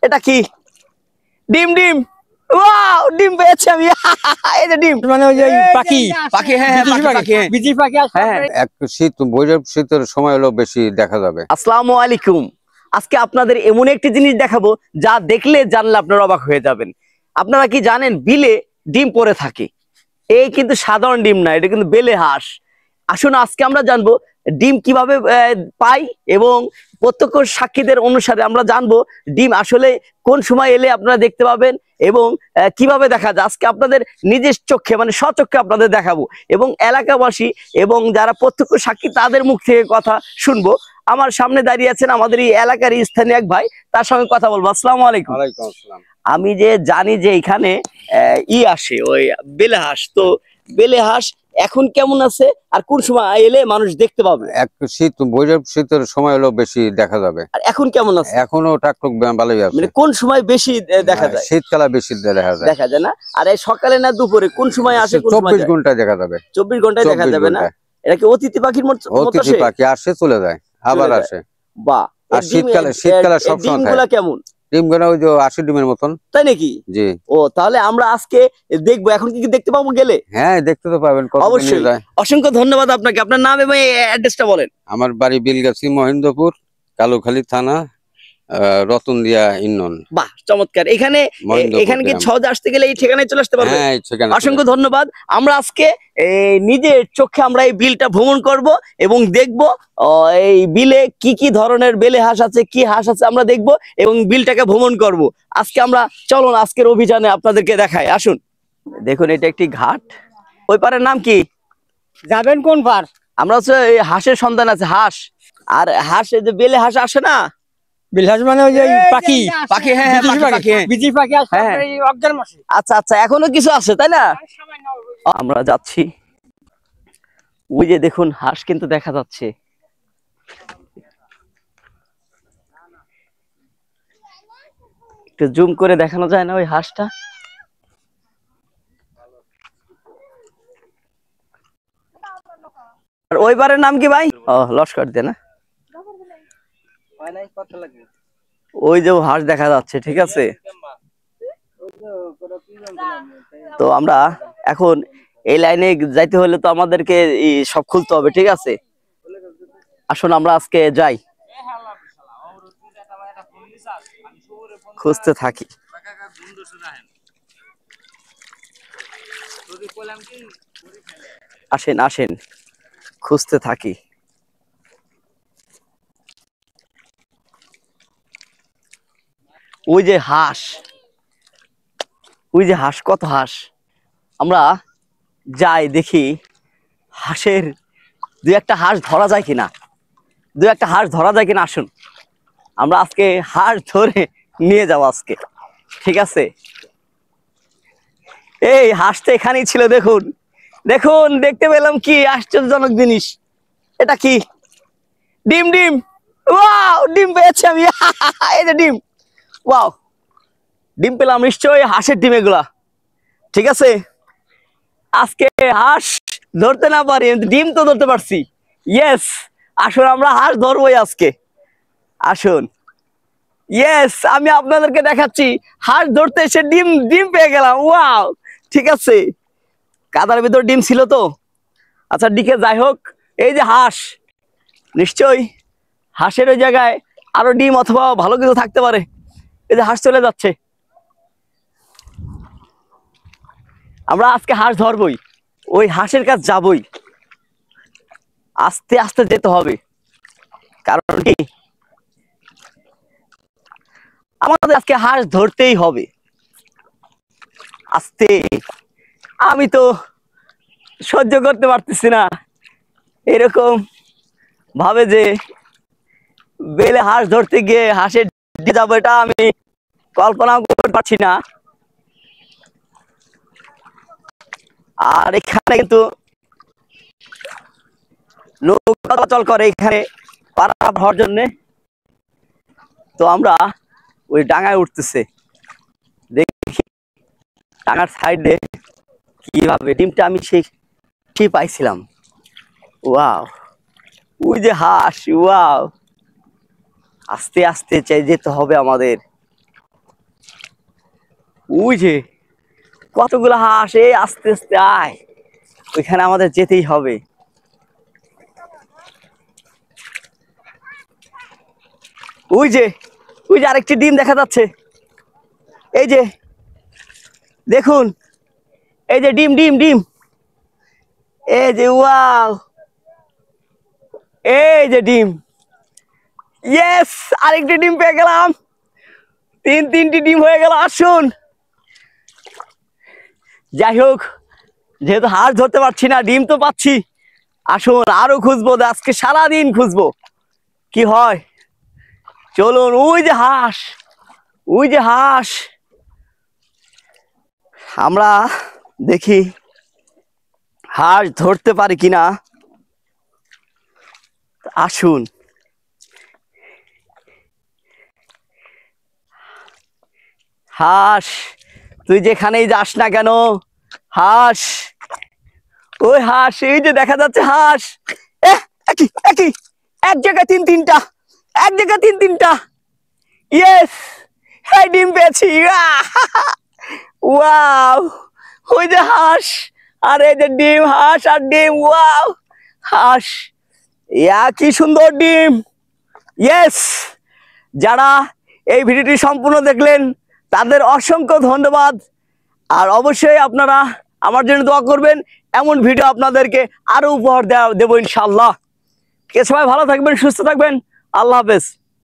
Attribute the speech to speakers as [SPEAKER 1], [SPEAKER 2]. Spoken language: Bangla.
[SPEAKER 1] এটা কি? ডিম ডিম, ওয়াও ডিম পেয়েছি আমি। এই যে ডিম,
[SPEAKER 2] মানে ওই যে পাখি
[SPEAKER 1] পাখি। হ্যাঁ হ্যাঁ, পাখি পাখি। হ্যাঁ
[SPEAKER 2] বিদেশি পাখি আছে।
[SPEAKER 1] হ্যাঁ।
[SPEAKER 3] এক শীত বৈরব শীতের সময় হলো বেশি দেখা যাবে।
[SPEAKER 1] আসসালামু আলাইকুম। আজকে আপনাদের এমন একটি জিনিস দেখাবো যা দেখলে জানলে আপনারা অবাক হয়ে যাবেন। আপনারা কি জানেন বিলে ডিম পড়ে থাকে? এই কিন্তু সাধারণ ডিম না, এটা কিন্তু বেলে হাঁস। আসুন আজকে আমরা জানবো ডিম কিভাবে পাই, এবং প্রত্যক্ষ সাক্ষীদের অনুসারে আমরা জানবো ডিম আসলে কোন সময় এলে আপনারা দেখতে পাবেন, এবং কিভাবে দেখা যায়। আজকে আপনাদের নিজের চোখে মানে স্বচক্ষে আপনাদের দেখাবো, এবং এলাকাবাসী এবং যারা প্রত্যক্ষ সাক্ষী তাদের মুখ থেকে কথা শুনবো। আমার সামনে দাঁড়িয়ে আছেন আমাদের এই এলাকার স্থানীয় এক ভাই, তার সঙ্গে কথা বলবো। আসসালামু আলাইকুম।
[SPEAKER 3] ওয়ালাইকুম আসসালাম।
[SPEAKER 1] আমি যে জানি যে এখানে আসে ওই বেলে হাঁস, তো বেলে হাঁস এখন কেমন আছে আর কোন সময় এলে মানুষ দেখতে পাবে?
[SPEAKER 3] এক শীত বৈরব শীতের সময় হলো বেশি দেখা যাবে।
[SPEAKER 1] আর এখন কেমন আছে?
[SPEAKER 3] এখনো টাকটুক ভালোই আছে।
[SPEAKER 1] মানে কোন সময় বেশি দেখা যায়?
[SPEAKER 3] শীতকালে বেশি দেখা যায়।
[SPEAKER 1] দেখা যায় না? আর এই সকালে না দুপুরে কোন সময় আসে?
[SPEAKER 3] 24 ঘন্টা দেখা যাবে।
[SPEAKER 1] 24 ঘন্টায় দেখা যাবে না? এটা কি অতিথি পাখির মতো?
[SPEAKER 3] অতিথি পাখি আসে চলে যায়, আবার আসে।
[SPEAKER 1] বাহ।
[SPEAKER 3] আর শীতকালে সবসময়
[SPEAKER 1] ডিমগুলা কেমন?
[SPEAKER 3] ডিমগুলো ওই যে 80 ডিমের মতন।
[SPEAKER 1] তাই নাকি?
[SPEAKER 3] জি।
[SPEAKER 1] ও তাহলে আমরা আজকে দেখবো, এখন কি দেখতে পাবো গেলে?
[SPEAKER 3] হ্যাঁ দেখতে তো পাবেন।
[SPEAKER 1] অবশ্যই। অসংখ্য ধন্যবাদ আপনাকে। আপনার নাম এবং অ্যাড্রেসটা বলেন।
[SPEAKER 3] আমার বাড়ি বিলগাছি, মহেন্দ্রপুর, কালুখালী থানা, রতনদিয়া ইউনিয়ন।
[SPEAKER 1] বাহ চমৎকার। এখানে কি সহজে আসতে গেলে এই ঠিকানায় চলে আসতে পারবে?
[SPEAKER 3] হ্যাঁ,
[SPEAKER 1] অসংখ্য ধন্যবাদ। আমরা আজকে নিজের চোখে আমরা এই বিলটা ভ্রমণ করব এবং দেখব এই বিলে কি কি ধরনের বেলে হাঁস আছে, কি হাঁস আছে আমরা দেখব এবং বিলটাকে ভ্রমণ করব। আজকে আমরা চলুন আজকের অভিযানে আপনাদেরকে দেখাই। আসুন। দেখুন এটা একটি ঘাট। ওই পারের নাম কি?
[SPEAKER 2] যাবেন কোন পার?
[SPEAKER 1] আমরা হচ্ছে এই হাঁসের সন্ধান আছে, হাঁস। আর হাঁস এই যে বেলে হাঁস আসে না?
[SPEAKER 2] বিলহাস মানে ওই যে পাখি
[SPEAKER 1] পাখি। হ্যাঁ হ্যাঁ, পাখি।
[SPEAKER 2] বিদেশি পাখি আছে এই অজ্ঞান মাসে।
[SPEAKER 1] আচ্ছা আচ্ছা, এখনো কিছু আছে তাই না? আমরা যাচ্ছি। ওই যে দেখুন হাঁস কিন্তু দেখা যাচ্ছে। একটু জুম করে দেখানো যায় না ওই হাঁসটা? আর ওই বারের নাম কি ভাই? ও লস্কর দিয়ে না? ওই যে হাঁস দেখা যাচ্ছে, ঠিক আছে। তো আমরা এখন এই লাইনে যাইতে হলে তো আমাদেরকে সব খুলতে হবে, ঠিক আছে। আসুন আমরা আজকে যাই, খুঁজতে থাকি। আসেন আসেন, খুঁজতে থাকি। ওই যে হাঁস, ওই যে হাঁস, কত হাঁস। আমরা যাই দেখি হাঁসের দু একটা হাঁস ধরা যায় কিনা, দু একটা হাঁস ধরা যায় কিনা। আসুন আমরা আজকে হাঁস ধরে নিয়ে যাবো আজকে, ঠিক আছে। এই হাঁসটা এখানেই ছিল। দেখুন দেখুন, দেখতে পেলাম কি আশ্চর্যজনক জিনিস। এটা কি? ডিম ডিম, ওয়াও ডিম পেয়েছি আমি। এই যে ডিম, ওয়াও ডিম পেলাম। নিশ্চয়ই হাঁসের ডিম এগুলা, ঠিক আছে। আজকে হাঁস ধরতে না পারি, ডিম তো ধরতে পারছি। ইয়েস, আসুন আমরা হাঁস ধরবোই আজকে। আসুন, ইয়েস, আমি আপনাদেরকে দেখাচ্ছি হাঁস ধরতে এসে ডিম ডিম পেয়ে গেলাম। ওয়াও, ঠিক আছে। কাদার ভিতর ডিম ছিল তো। আচ্ছা দিকে যাই হোক, এই যে হাঁস, নিশ্চয়ই হাঁসের ওই জায়গায় আরো ডিম অথবা ভালো কিছু থাকতে পারে। এই যে হাঁস চলে যাচ্ছে। আমরা আজকে হাঁস ধরবই, ওই হাঁসের কাছে যাবই। আস্তে আস্তে যেতে হবে, কারণ কি আমাদের আজকে হাঁস ধরতেই হবে। আস্তে, আমি তো সহ্য করতে পারতেছি না এরকম ভাবে যে বেলে হাঁস ধরতে গিয়ে হাঁসের যাবো, এটা আমি কল্পনা করতে পারছি না। আর এখানে কিন্তু লোক চলাচল করে এখানে পারাপার হওয়ার জন্য। তো আমরা ওই ডাঙায় উঠতেছে, দেখি ডাঙার সাইডে কিভাবে ডিমটা আমি সেই পাইছিলাম। ওয়াও, ওই যে হাঁস, ওয়াও। আস্তে আস্তে চাই যেতে হবে আমাদের। ওই যে কতগুলো হাঁস, এই আস্তে আস্তে আয়, ওইখানে আমাদের যেতেই হবে। ওই যে আরেকটি ডিম দেখা যাচ্ছে, এই যে দেখুন, এই যে ডিম ডিম ডিম, এই যে ওয়াও, এই যে ডিম, ইয়েস, আরেকটি ডিম পেয়ে গেলাম, তিনটি ডিম হয়ে গেল। আসুন, যাই হোক, যেহেতু হাঁস ধরতে পারছি না, ডিম তো পাচ্ছি, আসুন আরো খুঁজবো, আজকে সারাদিন খুঁজবো, কি হয়। চলুন, ওই যে হাঁস, ওই যে হাঁস, আমরা দেখি হাঁস ধরতে পারি কিনা। আসুন, হাঁস তুই যেখানেই যাস না কেন, হাঁস, ওই হাঁস, এই যে দেখা যাচ্ছে হাঁস, একই একই, এক জায়গায় তিনটা, এক জায়গায় তিনটা, ইয়েস, হ্যাঁ ডিম পেয়েছি, ওয়াও, ওই যে হাঁস, আর এই যে ডিম, হাঁস আর ডিম, ওয়াও, হাঁস, কি সুন্দর ডিম, ইয়েস। যারা এই ভিডিওটি সম্পূর্ণ দেখলেন তাদের অসংখ্য ধন্যবাদ, আর অবশ্যই আপনারা আমার জন্য দোয়া করবেন, এমন ভিডিও আপনাদেরকে আরো উপহার দেবো ইনশাআল্লাহ। সবাই ভালো থাকবেন, সুস্থ থাকবেন, আল্লাহ হাফেজ।